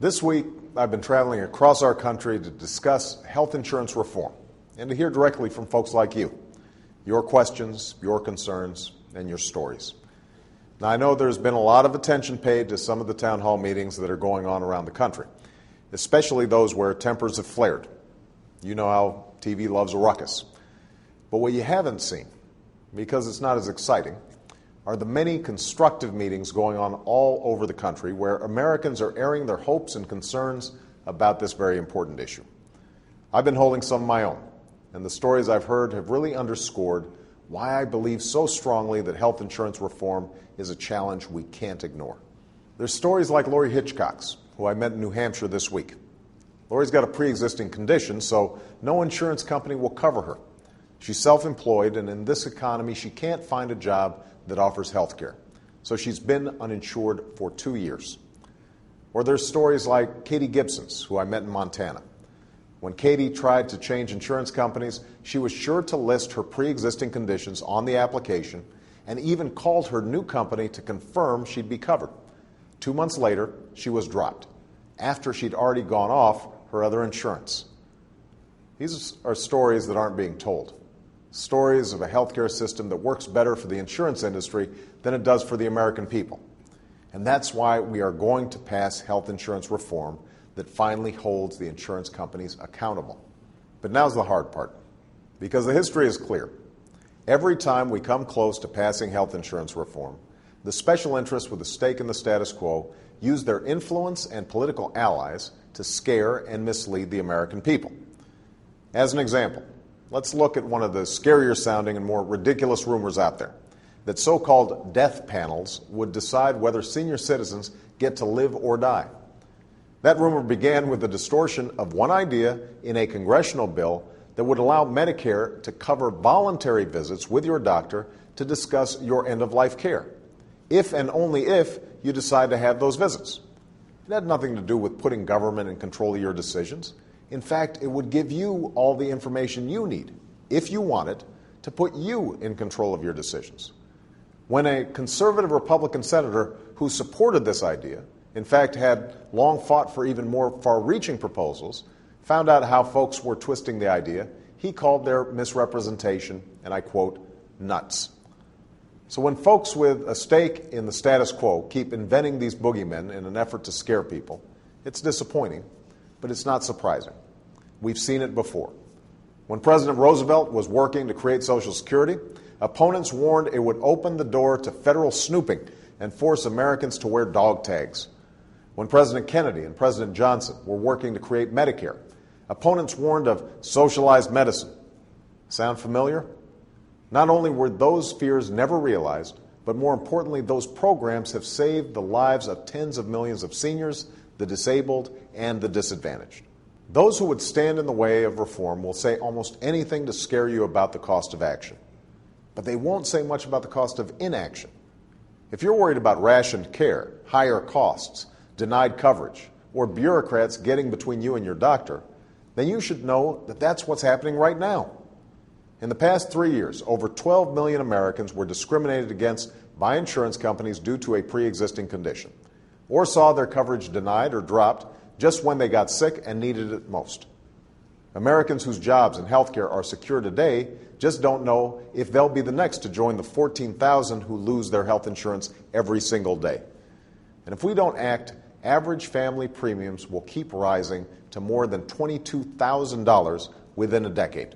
This week, I've been traveling across our country to discuss health insurance reform and to hear directly from folks like you, your questions, your concerns, and your stories. Now, I know there's been a lot of attention paid to some of the town hall meetings that are going on around the country, especially those where tempers have flared. You know how TV loves a ruckus. But what you haven't seen, because it's not as exciting, are the many constructive meetings going on all over the country where Americans are airing their hopes and concerns about this very important issue. I've been holding some of my own, and the stories I've heard have really underscored why I believe so strongly that health insurance reform is a challenge we can't ignore. There's stories like Lori Hitchcock's, who I met in New Hampshire this week. Lori's got a pre-existing condition, so no insurance company will cover her. She's self-employed, and in this economy, she can't find a job that offers health care. So she's been uninsured for 2 years. Or there's stories like Katie Gibson's, who I met in Montana. When Katie tried to change insurance companies, she was sure to list her pre-existing conditions on the application and even called her new company to confirm she'd be covered. 2 months later, she was dropped, after she'd already gone off her other insurance. These are stories that aren't being told. Stories of a healthcare system that works better for the insurance industry than it does for the American people. And that's why we are going to pass health insurance reform that finally holds the insurance companies accountable. But now's the hard part, because the history is clear. Every time we come close to passing health insurance reform, the special interests with a stake in the status quo use their influence and political allies to scare and mislead the American people. As an example, let's look at one of the scarier sounding and more ridiculous rumors out there, that so-called death panels would decide whether senior citizens get to live or die. That rumor began with the distortion of one idea in a congressional bill that would allow Medicare to cover voluntary visits with your doctor to discuss your end-of-life care, if and only if you decide to have those visits. It had nothing to do with putting government in control of your decisions. In fact, it would give you all the information you need, if you want it, to put you in control of your decisions. When a conservative Republican senator who supported this idea, in fact had long fought for even more far-reaching proposals, found out how folks were twisting the idea, he called their misrepresentation, and I quote, nuts. So when folks with a stake in the status quo keep inventing these boogeymen in an effort to scare people, it's disappointing, but it's not surprising. We've seen it before. When President Roosevelt was working to create Social Security, opponents warned it would open the door to federal snooping and force Americans to wear dog tags. When President Kennedy and President Johnson were working to create Medicare, opponents warned of socialized medicine. Sound familiar? Not only were those fears never realized, but more importantly, those programs have saved the lives of tens of millions of seniors, the disabled, and the disadvantaged. Those who would stand in the way of reform will say almost anything to scare you about the cost of action. But they won't say much about the cost of inaction. If you're worried about rationed care, higher costs, denied coverage, or bureaucrats getting between you and your doctor, then you should know that that's what's happening right now. In the past 3 years, over 12 million Americans were discriminated against by insurance companies due to a pre-existing condition, or saw their coverage denied or dropped just when they got sick and needed it most. Americans whose jobs and health care are secure today just don't know if they'll be the next to join the 14,000 who lose their health insurance every single day. And if we don't act, average family premiums will keep rising to more than $22,000 within a decade.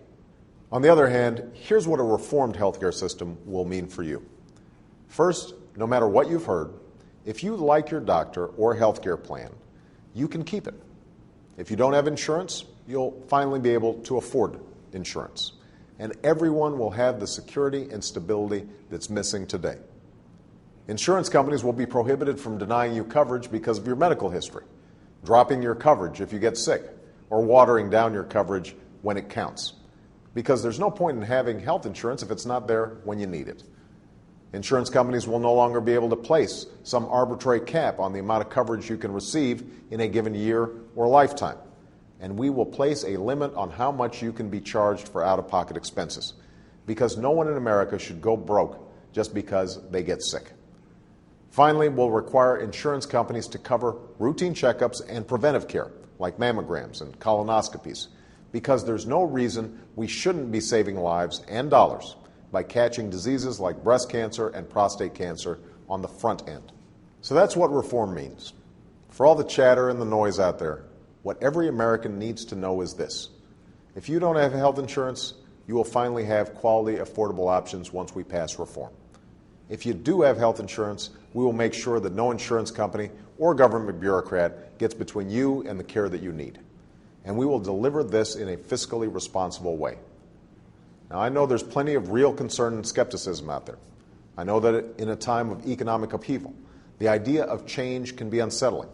On the other hand, here's what a reformed healthcare system will mean for you. First, no matter what you've heard, if you like your doctor or healthcare plan, you can keep it. If you don't have insurance, you'll finally be able to afford insurance. And everyone will have the security and stability that's missing today. Insurance companies will be prohibited from denying you coverage because of your medical history, dropping your coverage if you get sick, or watering down your coverage when it counts. Because there's no point in having health insurance if it's not there when you need it. Insurance companies will no longer be able to place some arbitrary cap on the amount of coverage you can receive in a given year or lifetime. And we will place a limit on how much you can be charged for out-of-pocket expenses, because no one in America should go broke just because they get sick. Finally, we'll require insurance companies to cover routine checkups and preventive care, like mammograms and colonoscopies, because there's no reason we shouldn't be saving lives and dollars by catching diseases like breast cancer and prostate cancer on the front end. So that's what reform means. For all the chatter and the noise out there, what every American needs to know is this. If you don't have health insurance, you will finally have quality, affordable options once we pass reform. If you do have health insurance, we will make sure that no insurance company or government bureaucrat gets between you and the care that you need. And we will deliver this in a fiscally responsible way. Now, I know there's plenty of real concern and skepticism out there. I know that in a time of economic upheaval, the idea of change can be unsettling.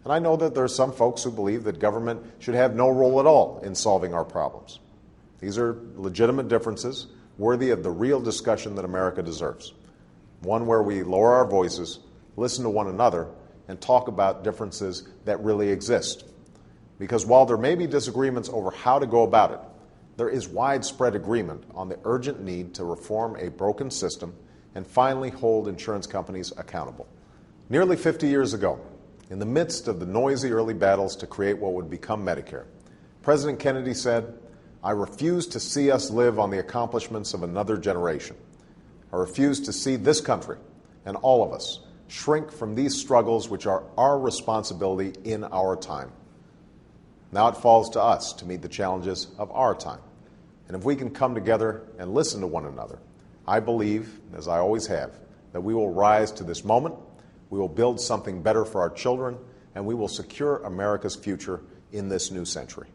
And I know that there are some folks who believe that government should have no role at all in solving our problems. These are legitimate differences worthy of the real discussion that America deserves. One where we lower our voices, listen to one another, and talk about differences that really exist. Because while there may be disagreements over how to go about it, there is widespread agreement on the urgent need to reform a broken system and finally hold insurance companies accountable. Nearly 50 years ago, in the midst of the noisy early battles to create what would become Medicare, President Kennedy said, "I refuse to see us live on the accomplishments of another generation. I refuse to see this country and all of us shrink from these struggles which are our responsibility in our time." Now it falls to us to meet the challenges of our time. And if we can come together and listen to one another, I believe, as I always have, that we will rise to this moment, we will build something better for our children, and we will secure America's future in this new century.